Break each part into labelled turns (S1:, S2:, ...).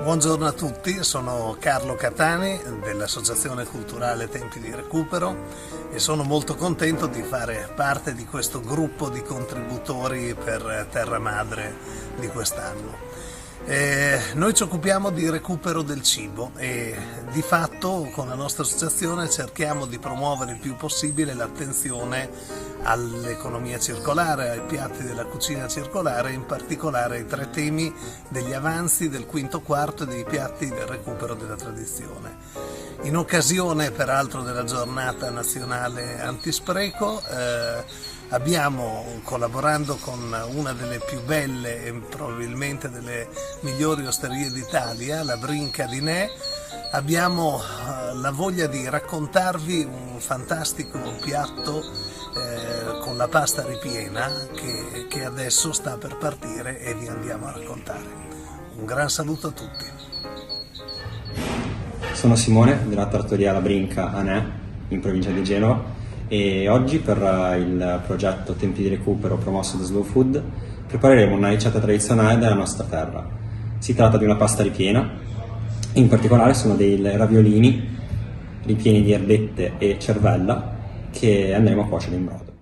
S1: Buongiorno a tutti, sono Carlo Catani dell'Associazione Culturale Tempi di Recupero e sono molto contento di fare parte di questo gruppo di contributori per Terra Madre di quest'anno. Noi ci occupiamo di recupero del cibo e di fatto con la nostra associazione cerchiamo di promuovere il più possibile l'attenzione all'economia circolare, ai piatti della cucina circolare, in particolare ai tre temi degli avanzi, del quinto quarto e dei piatti del recupero della tradizione. In occasione peraltro della giornata nazionale antispreco abbiamo, collaborando con una delle più belle e probabilmente delle migliori osterie d'Italia, la Brinca di Ne, abbiamo la voglia di raccontarvi un fantastico piatto con la pasta ripiena che adesso sta per partire e vi andiamo a raccontare. Un gran saluto a tutti.
S2: Sono Simone della trattoria La Brinca a Ne, in provincia di Genova, e oggi per il progetto Tempi di Recupero promosso da Slow Food prepareremo una ricetta tradizionale della nostra terra. Si tratta di una pasta ripiena, in particolare sono dei raviolini ripieni di erbette e cervella che andremo a cuocere in brodo.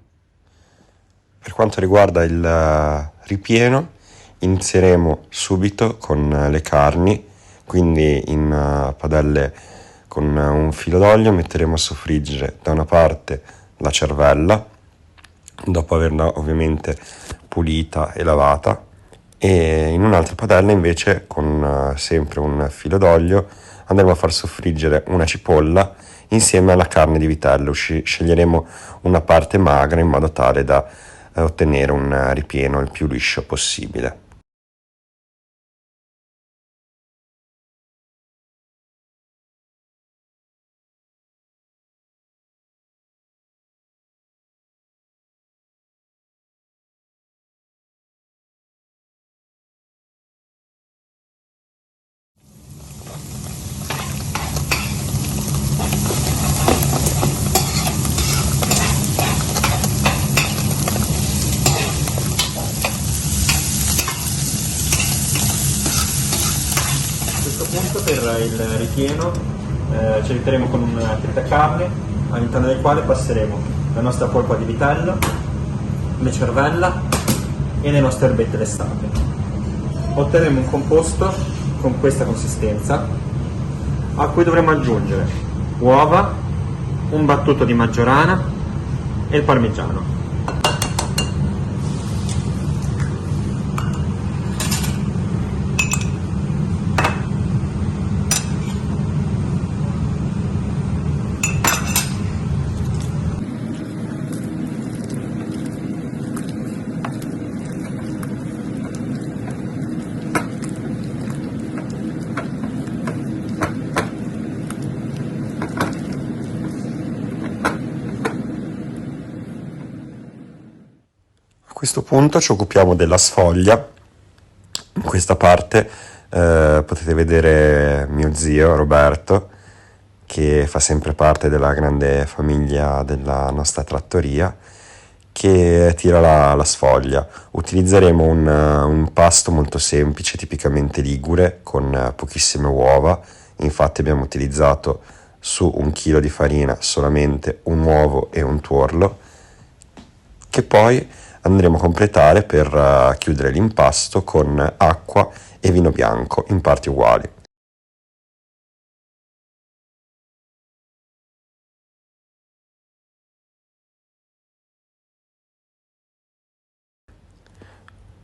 S3: Per quanto riguarda il ripieno, inizieremo subito con le carni, quindi in padelle con un filo d'olio metteremo a soffriggere da una parte la cervella, dopo averla ovviamente pulita e lavata, e in un'altra padella invece con sempre un filo d'olio andremo a far soffriggere una cipolla insieme alla carne di vitello. Sceglieremo una parte magra in modo tale da ottenere un ripieno il più liscio possibile.
S2: A questo punto per il ripieno ci aiuteremo con un tritacarne all'interno del quale passeremo la nostra polpa di vitello, le cervella e le nostre erbette lessate. Otterremo un composto con questa consistenza a cui dovremo aggiungere uova, un battuto di maggiorana e il parmigiano.
S3: A questo punto ci occupiamo della sfoglia. In questa parte potete vedere mio zio Roberto, che fa sempre parte della grande famiglia della nostra trattoria, che tira la sfoglia. Utilizzeremo un impasto molto semplice, tipicamente ligure, con pochissime uova. Infatti abbiamo utilizzato su 1 chilo di farina solamente un uovo e un tuorlo, che poi andremo a completare per chiudere l'impasto con acqua e vino bianco in parti uguali.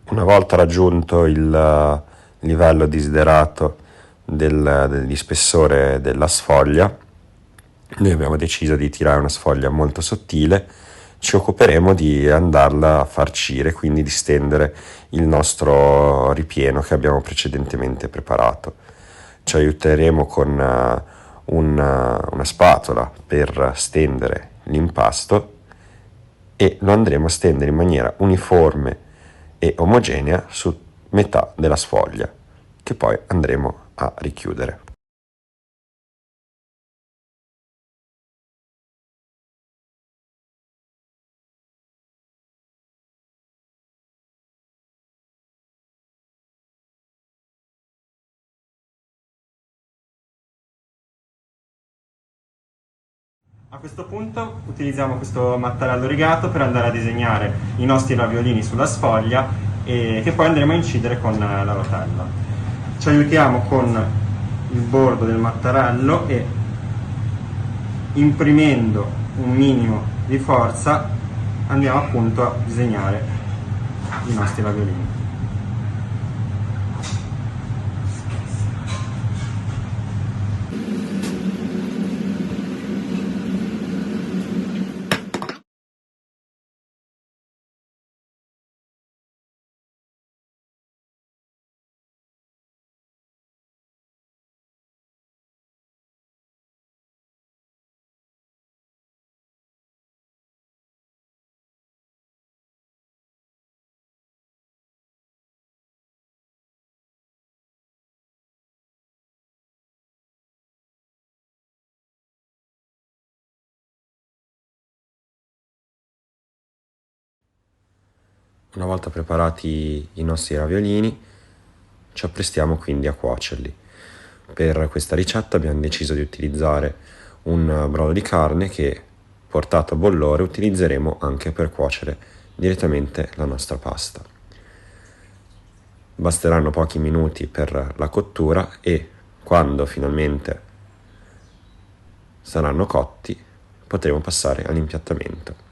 S3: Una volta raggiunto il livello desiderato di spessore della sfoglia, noi abbiamo deciso di tirare una sfoglia molto sottile. Ci occuperemo di andarla a farcire, quindi di stendere il nostro ripieno che abbiamo precedentemente preparato. Ci aiuteremo con una spatola per stendere l'impasto e lo andremo a stendere in maniera uniforme e omogenea su metà della sfoglia, che poi andremo a richiudere.
S2: A questo punto utilizziamo questo mattarello rigato per andare a disegnare i nostri raviolini sulla sfoglia e che poi andremo a incidere con la rotella. Ci aiutiamo con il bordo del mattarello e imprimendo un minimo di forza andiamo appunto a disegnare i nostri raviolini.
S3: Una volta preparati i nostri raviolini, ci apprestiamo quindi a cuocerli. Per questa ricetta abbiamo deciso di utilizzare un brodo di carne che, portato a bollore, utilizzeremo anche per cuocere direttamente la nostra pasta. Basteranno pochi minuti per la cottura e quando finalmente saranno cotti potremo passare all'impiattamento.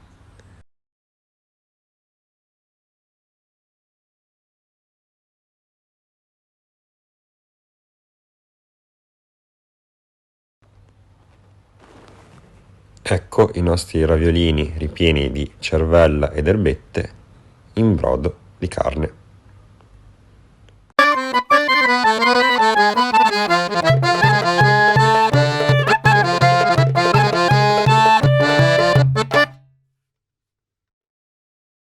S3: Ecco i nostri raviolini ripieni di cervella ed erbette in brodo di carne.